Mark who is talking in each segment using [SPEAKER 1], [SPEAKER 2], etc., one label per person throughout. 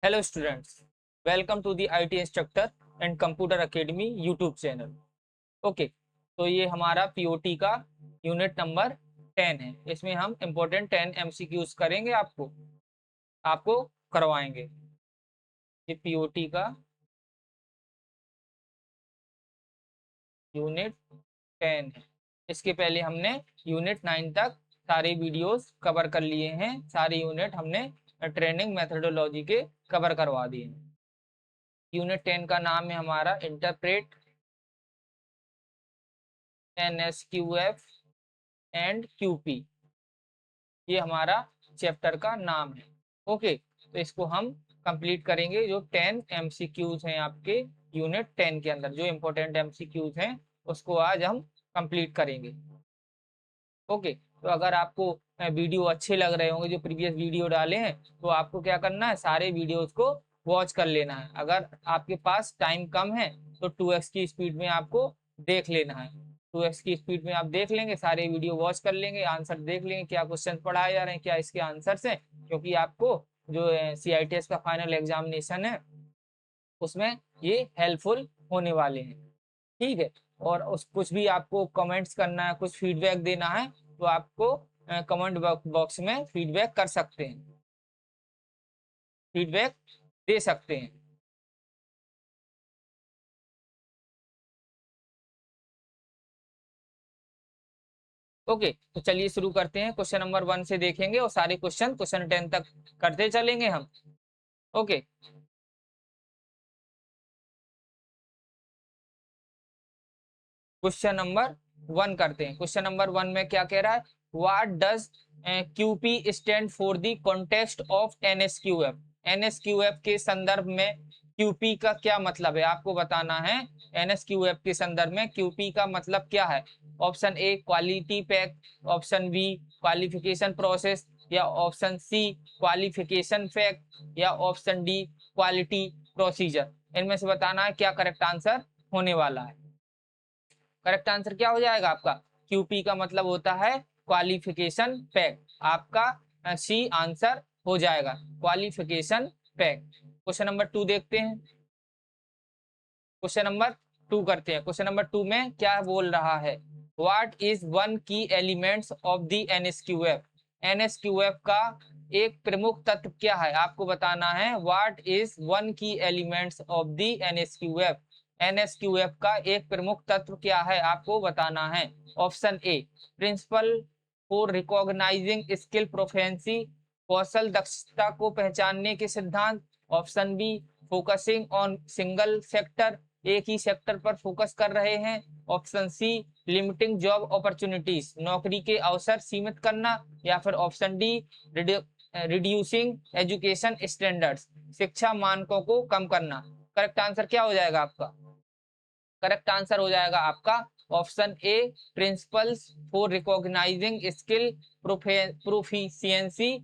[SPEAKER 1] Hello students, welcome to the IT instructor and computer academy YouTube channel. Okay, तो ये हमारा POT का unit number 10 है। इसमें हम इम्पोर्टेंट 10 एमसीक्यूज करेंगे, आपको करवाएंगे। ये पीओटी का यूनिट 10 है। इसके पहले हमने यूनिट 9 तक सारे वीडियोस कवर कर लिए हैं। सारे यूनिट हमने ट्रेनिंग मेथडोलॉजी के कवर करवा दिए हैं। यूनिट 10 का नाम है हमारा इंटरप्रेट एनएसक्यूएफ एंड क्यूपी। ये हमारा चैप्टर का नाम है। ओके, तो इसको हम कंप्लीट करेंगे। जो 10 एमसीक्यूज हैं आपके यूनिट 10 के अंदर, जो इंपॉर्टेंट एमसीक्यूज हैं उसको आज हम कंप्लीट करेंगे। ओके, तो अगर आपको वीडियो अच्छे लग रहे होंगे, जो प्रीवियस वीडियो डाले हैं, तो आपको क्या करना है, सारे वीडियोस को वॉच कर लेना है। अगर आपके पास टाइम कम है तो 2x की स्पीड में आपको देख लेना है। 2x की स्पीड में आप देख लेंगे, सारे वीडियो वॉच कर लेंगे, आंसर देख लेंगे, क्या क्वेश्चन पढ़ाए जा रहे हैं, क्या इसके आंसर्स हैं। क्योंकि आपको जो CITS का फाइनल एग्जामिनेशन है उसमें ये हेल्पफुल होने वाले हैं। ठीक है, और उस कुछ भी आपको कमेंट्स करना है, कुछ फीडबैक देना है, तो आपको कमेंट बॉक्स में फीडबैक कर सकते हैं, फीडबैक दे सकते हैं। ओके, तो चलिए शुरू करते हैं। क्वेश्चन नंबर 1 से देखेंगे और सारे क्वेश्चन 10 तक करते चलेंगे हम। ओके, क्वेश्चन नंबर 1 करते हैं। क्वेश्चन नंबर 1 में क्या कह रहा है, what does QP stand for the context of NSQF. NSQF के संदर्भ में क्यूपी का क्या मतलब है, आपको बताना है। एनएसक्यूएफ के संदर्भ में क्यूपी का मतलब क्या है। Option A quality pack, option B qualification process, या ऑप्शन सी क्वालिफिकेशन फैक्ट, या ऑप्शन डी क्वालिटी प्रोसीजर। इनमें से बताना है क्या करेक्ट आंसर होने वाला है। करेक्ट आंसर क्या हो जाएगा आपका, क्यूपी का मतलब होता है क्वालिफिकेशन पैक। आपका सी आंसर हो जाएगा, क्वालिफिकेशन पैक। क्वेश्चन नंबर 2 देखते हैं। क्वेश्चन नंबर 2 करते हैं। क्वेश्चन नंबर 2 में क्या बोल रहा है, what is one key elements of the NSQF. NSQF का एक प्रमुख तत्व क्या है, आपको बताना है। What is one key elements of the NSQF. NSQF का एक प्रमुख तत्व क्या है, आपको बताना है। Option A principle for recognising skill proficiency, कौशल दक्षता को पहचानने के सिद्धांत। Option B focusing on single sector, एक ही सेक्टर पर फोकस कर रहे हैं। Option C limiting job opportunities, नौकरी के अवसर सीमित करना। या फिर option D reducing education standards, शिक्षा मानकों को कम करना। करेक्ट आंसर क्या हो जाएगा आपका, करेक्ट आंसर हो जाएगा आपका option A principles for recognising skill proficiency.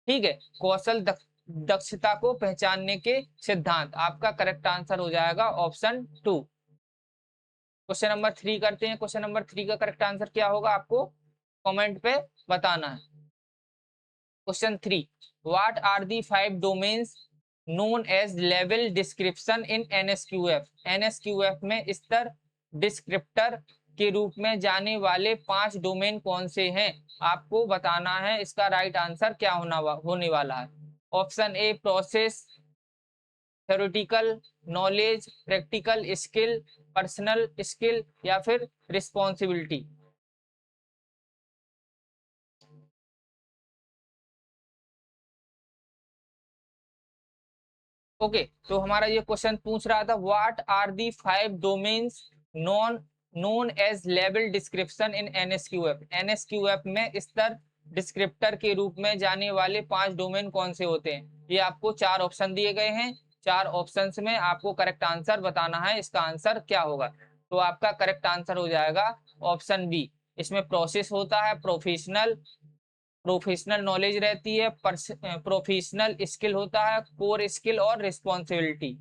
[SPEAKER 1] ठीक है, कौशल दक्षता को पहचानने के सिद्धांत। आपका करेक्ट आंसर हो जाएगा ऑप्शन 2। क्वेश्चन नंबर 3 करते हैं। क्वेश्चन नंबर 3 का करेक्ट आंसर क्या होगा, आपको कमेंट पे बताना है। Question 3, what are the 5 domains known as level description in NSQF. NSQF में स्तर डिस्क्रिप्टर के रूप में जाने वाले 5 डोमेन कौन से हैं, आपको बताना है। इसका राइट आंसर क्या होने वाला है। Option a process, theoretical knowledge, practical skill, personal skill, या फिर रिस्पॉन्सिबिलिटी। ओके, तो हमारा ये क्वेश्चन पूछ रहा था, what are the 5 domains non known as level description in NSQF. NSQF में स्तर डिस्क्रिप्टर के रूप में जाने वाले 5 डोमेन कौन से होते हैं। ये आपको 4 ऑप्शन दिए गए हैं। 4 ऑप्शंस में आपको करेक्ट आंसर बताना है, इसका आंसर क्या होगा। तो आपका करेक्ट आंसर हो जाएगा ऑप्शन बी। इसमें प्रोसेस होता है, प्रोफेशनल नॉलेज रहती है, प्रोफेशनल स्किल होता है, कोर स्किल और रिस्पॉन्सिबिलिटी।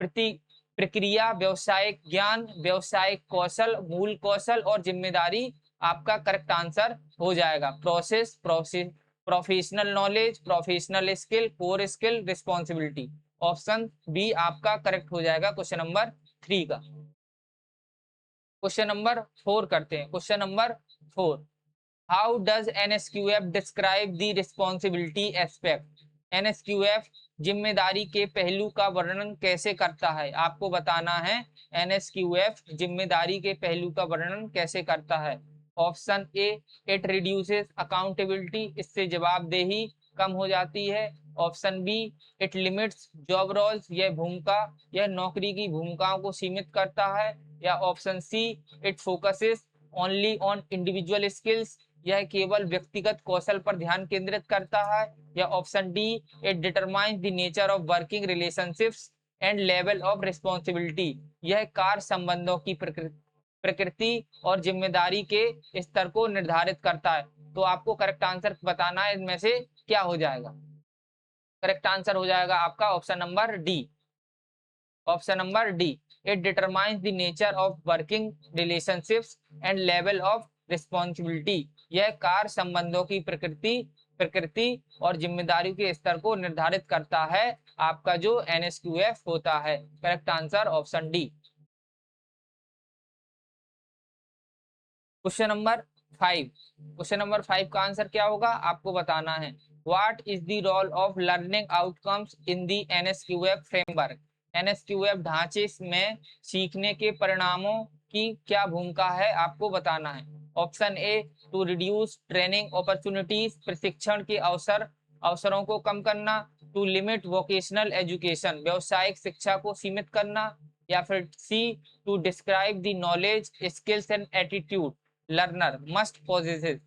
[SPEAKER 1] प्रति प्रक्रिया, व्यवसायिक ज्ञान, व्यवसायिक कौशल, मूल कौशल और जिम्मेदारी। आपका करेक्ट आंसर हो जाएगा process, professional knowledge, professional skill, core skill, responsibility. Option B आपका करेक्ट हो जाएगा क्वेश्चन नंबर 3 का। क्वेश्चन नंबर 4 करते हैं। Question number 4, how does NSQF describe the responsibility aspect? NSQF जिम्मेदारी के पहलू का वर्णन कैसे करता है? आपको बताना है NSQF जिम्मेदारी के पहलू का वर्णन कैसे करता है। Option A, it reduces accountability, इससे जवाबदेही कम हो जाती है। Option B, it limits job roles, यह नौकरी की भूमिकाओं को सीमित करता है। या option C, it focuses only on individual skills, यह केवल व्यक्तिगत कौशल पर ध्यान केंद्रित करता है। या option D, it determines the nature of working relationships and level of responsibility, यह कार्य संबंधों की प्रकृति और जिम्मेदारी के स्तर को निर्धारित करता है। तो आपको करेक्ट आंसर बताना है, इनमें से क्या हो जाएगा। करेक्ट आंसर हो जाएगा आपका option number D. Option number D, it determines the nature of working relationships and level of responsibility, यह कार्य संबंधों की प्रकृति और जिम्मेदारी के स्तर को निर्धारित करता है, आपका जो NSQF होता है। Correct answer option D. Question number 5, question number 5 का आंसर क्या होगा आपको बताना है। What is the role of learning outcomes in the NSQF framework? NSQF ढांचे में सीखने के परिणामों की क्या भूमिका है, आपको बताना है। Option A, to reduce training opportunities, प्रशिक्षण के अवसरों को कम करना। टू लिमिट वोकेशनल एजुकेशन, व्यवसायिक शिक्षा को सीमित करना। या फिर C, to describe the knowledge, skills and attitude learner must possesses,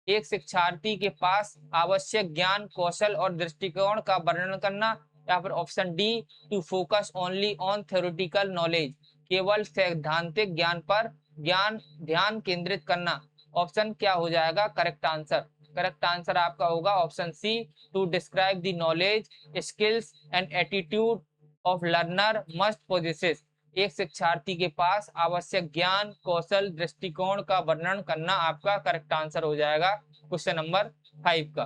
[SPEAKER 1] एक शिक्षार्थी के पास आवश्यक ज्ञान, कौशल और दृष्टिकोण का वर्णन करना। या फिर option D, to focus only on theoretical knowledge, केवल सैद्धांतिक ज्ञान पर ध्यान केंद्रित करना। ऑप्शन क्या हो जाएगा करेक्ट आंसर? करेक्ट आंसर आपका होगा option C, to describe the knowledge, skills and attitude of learner must possesses, एक शिक्षार्थी के पास आवश्यक ज्ञान, कौशल, दृष्टिकोण का वर्णन करना, आपका करेक्ट आंसर हो जाएगा क्वेश्चन नंबर 5 का।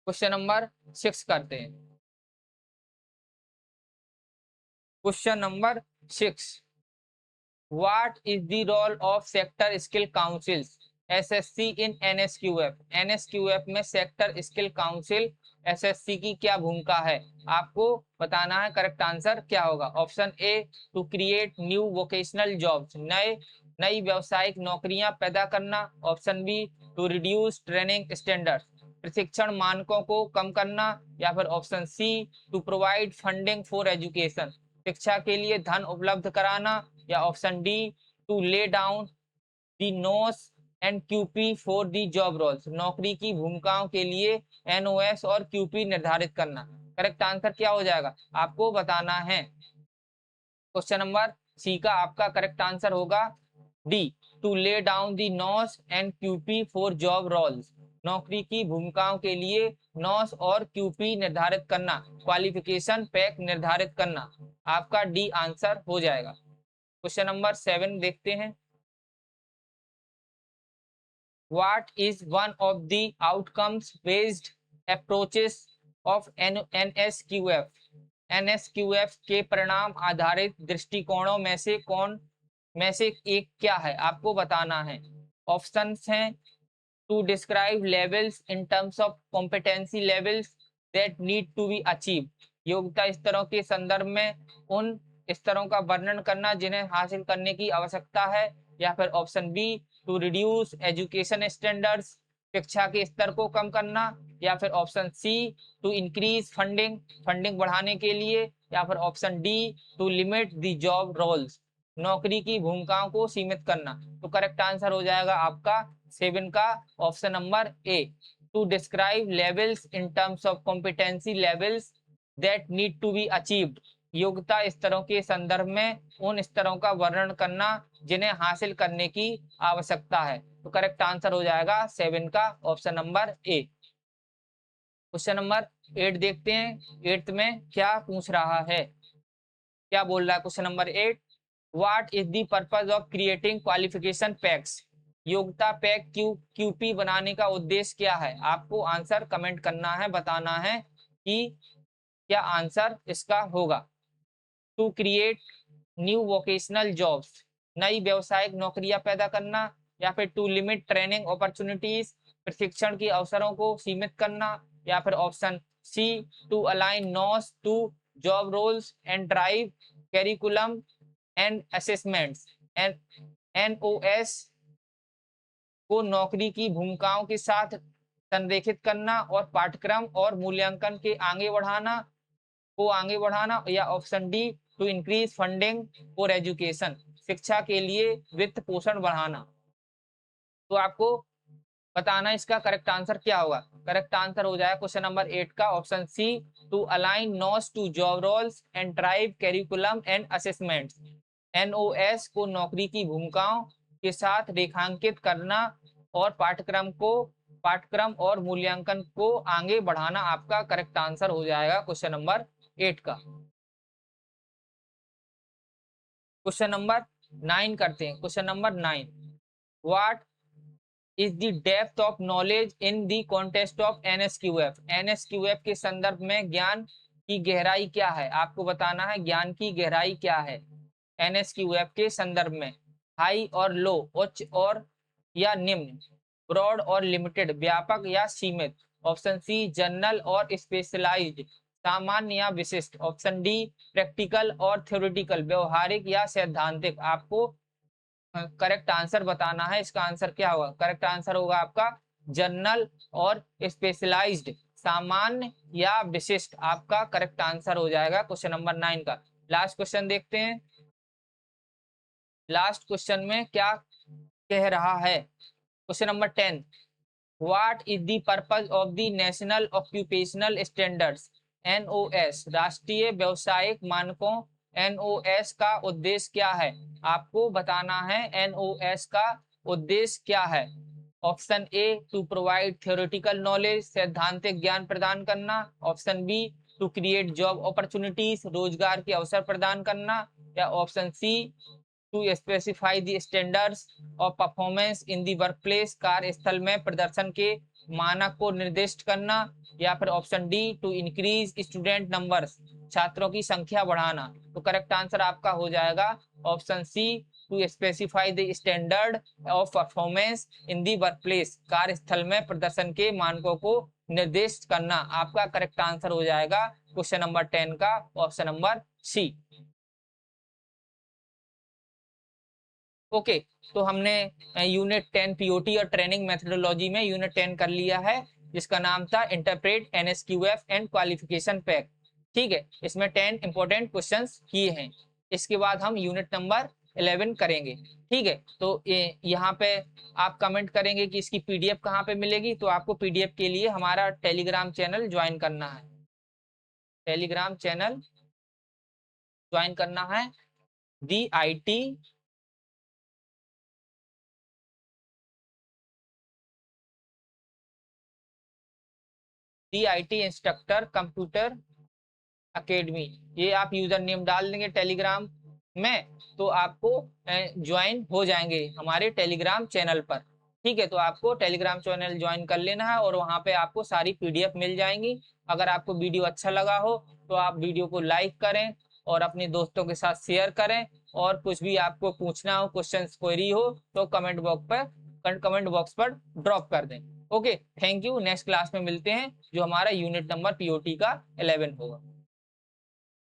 [SPEAKER 1] क्वेश्चन नंबर 6 करते हैं। Question number 6, what is the role of sector skill councils SSC in NSQF? NSQF में सेक्टर स्किल काउंसिल SSC की क्या भूमिका है, आपको बताना है। करेक्ट आंसर क्या होगा? Option A, to create new vocational jobs, नई व्यावसायिक नौकरियां पैदा करना। Option B, to reduce training standards, प्रशिक्षण मानकों को कम करना। या फिर option C, to provide funding for education, शिक्षा के लिए धन उपलब्ध कराना। या option D, to lay down the NOS and QP for the job roles, नौकरी की भूमिकाओं के लिए NOS और QP निर्धारित करना। करेक्ट आंसर क्या हो जाएगा आपको बताना है। क्वेश्चन नंबर सी का आपका करेक्ट आंसर होगा D, to lay down the NOS and QP for job roles, नौकरी की भूमिकाओं के लिए नॉस और QP निर्धारित करना, क्वालिफिकेशन पैक निर्धारित करना, आपका डी आंसर हो जाएगा। क्वेश्चन नंबर 7 देखते हैं। What is one of the outcomes based approaches of NSQF? NSQF के परिणाम आधारित दृष्टिकोणों में से एक क्या है, आपको बताना है। ऑप्शंस हैं, to describe levels in terms of competency levels that need to be achieve, योग्यता स्तरों के संदर्भ में उन स्तरों का वर्णन करना जिन्हें हासिल करने की आवश्यकता है। या फिर option B, to reduce education standards, शिक्षा के स्तर को कम करना। या फिर option C, to increase funding बढ़ाने के लिए। या फिर option D, to limit the job roles, नौकरी की भूमिकाओं को सीमित करना। तो करेक्ट आंसर हो जाएगा आपका 7 का option number A, to describe levels in terms of competency levels that need to be achieved, योग्यता स्तरों के संदर्भ में उन स्तरों का वर्णन करना जिन्हें हासिल करने की आवश्यकता है। तो करेक्ट आंसर हो जाएगा 7 का ऑप्शन नंबर ए। क्वेश्चन नंबर 8 देखते हैं। 8th में क्या पूछ रहा है, क्या बोल रहा है question number 8, what is the purpose of creating qualification PACS? योग्यता पैक क्यूपी बनाने का उद्देश्य क्या है? आपको आंसर कमेंट करना है, बताना है कि क्या आंसर इसका होगा। To create new vocational jobs, नई व्यवसायिक नौकरियां पैदा करना, या फिर टू लिमिट ट्रेनिंग अपॉर्चुनिटीज, प्रशिक्षण के अवसरों को सीमित करना, या फिर option C to align NOS to job roles and drive curriculum and assessments. NOS को नौकरी की भूमिकाओं के साथ संरेखित करना और पाठ्यक्रम और मूल्यांकन के आगे बढ़ाना, या option D to increase funding for education, शिक्षा के लिए वित्त पोषण बढ़ाना। तो आपको बताना इसका करेक्ट आंसर क्या होगा। करेक्ट आंसर हो जाएगा क्वेश्चन नंबर 8 का option C to align NOS to job roles and drive curriculum and assessments. NOS को नौकरी की भूमिकाओं के साथ रेखांकित करना और पाठ्यक्रम और मूल्यांकन को आगे बढ़ाना आपका करेक्ट आंसर हो जाएगा क्वेश्चन नंबर 8 का। क्वेश्चन नंबर 9 करते हैं। Question number 9, what is the depth of knowledge in the context of NSQF. NSQF के संदर्भ में ज्ञान की गहराई क्या है? आपको बताना है ज्ञान की गहराई क्या है एनएसक्यूएफ के संदर्भ में। हाई और लो, उच्च और या निम्न, ब्रॉड और लिमिटेड, व्यापक या सीमित। ऑप्शन सी जनरल और स्पेशलाइज्ड, सामान्य या विशिष्ट। ऑप्शन डी प्रैक्टिकल और थ्योरेटिकल, व्यवहारिक या सैद्धांतिक। आपको करेक्ट आंसर बताना है, इसका आंसर क्या होगा। करेक्ट आंसर होगा आपका जनरल और स्पेशलाइज्ड, सामान्य या विशिष्ट। आपका करेक्ट आंसर हो जाएगा क्वेश्चन नंबर 9 का। लास्ट क्वेश्चन देखते हैं। लास्ट क्वेश्चन में क्या कह रहा है। Question number 10, what is the purpose of the national occupational standards NOS. राष्ट्रीय व्यवसायिक मानकों एनओएस का उद्देश्य क्या है? आपको बताना है एनओएस का उद्देश्य क्या है। Option A to provide theoretical knowledge, सैद्धांतिक ज्ञान प्रदान करना। Option B to create job opportunities, रोजगार के अवसर प्रदान करना। या option C to specify the standards of performance in the workplace, कार्यस्थल में प्रदर्शन के मानक को निर्दिष्ट करना। या फिर option D to increase student numbers, छात्रों की संख्या बढ़ाना। तो करेक्ट आंसर आपका हो जाएगा option C to specify the standard of performance in the workplace, कार्यस्थल में प्रदर्शन के मानकों को निर्दिष्ट करना। आपका करेक्ट आंसर हो जाएगा क्वेश्चन नंबर 10 का ऑप्शन नंबर सी। ओके, तो हमने यूनिट 10 पीओटी और ट्रेनिंग मेथोडोलॉजी में यूनिट 10 कर लिया है, जिसका नाम था interpret NSQF and qualification pack. ठीक है, इसमें 10 इंपॉर्टेंट क्वेश्चंस किए हैं। इसके बाद हम यूनिट नंबर 11 करेंगे। ठीक है, तो यहाँ पे आप कमेंट करेंगे कि इसकी पीडीएफ कहाँ पे मिलेगी। तो आपको पीडीएफ के लिए हमारा टेलीग्राम चैनल ज्वाइन करना है। टेलीग्राम चैनल ज्वाइन करना है DIT इंस्ट्रक्टर कंप्यूटर अकेडमी। ये आप यूजर नेम डाल देंगे टेलीग्राम में, तो आपको ज्वाइन हो जाएंगे हमारे टेलीग्राम चैनल पर। ठीक है, तो आपको टेलीग्राम चैनल ज्वाइन कर लेना है और वहां पे आपको सारी पीडीएफ मिल जाएंगी। अगर आपको वीडियो अच्छा लगा हो तो आप वीडियो को लाइक करें और अपने दोस्तों के साथ शेयर करें। और कुछ भी आपको पूछना हो, क्वेश्चन क्वेरी हो, तो कमेंट बॉक्स पर ड्रॉप कर दें। Okay, thank you. Next class में मिलते हैं, जो हमारा यूनिट नंबर पीओटी का 11 होगा।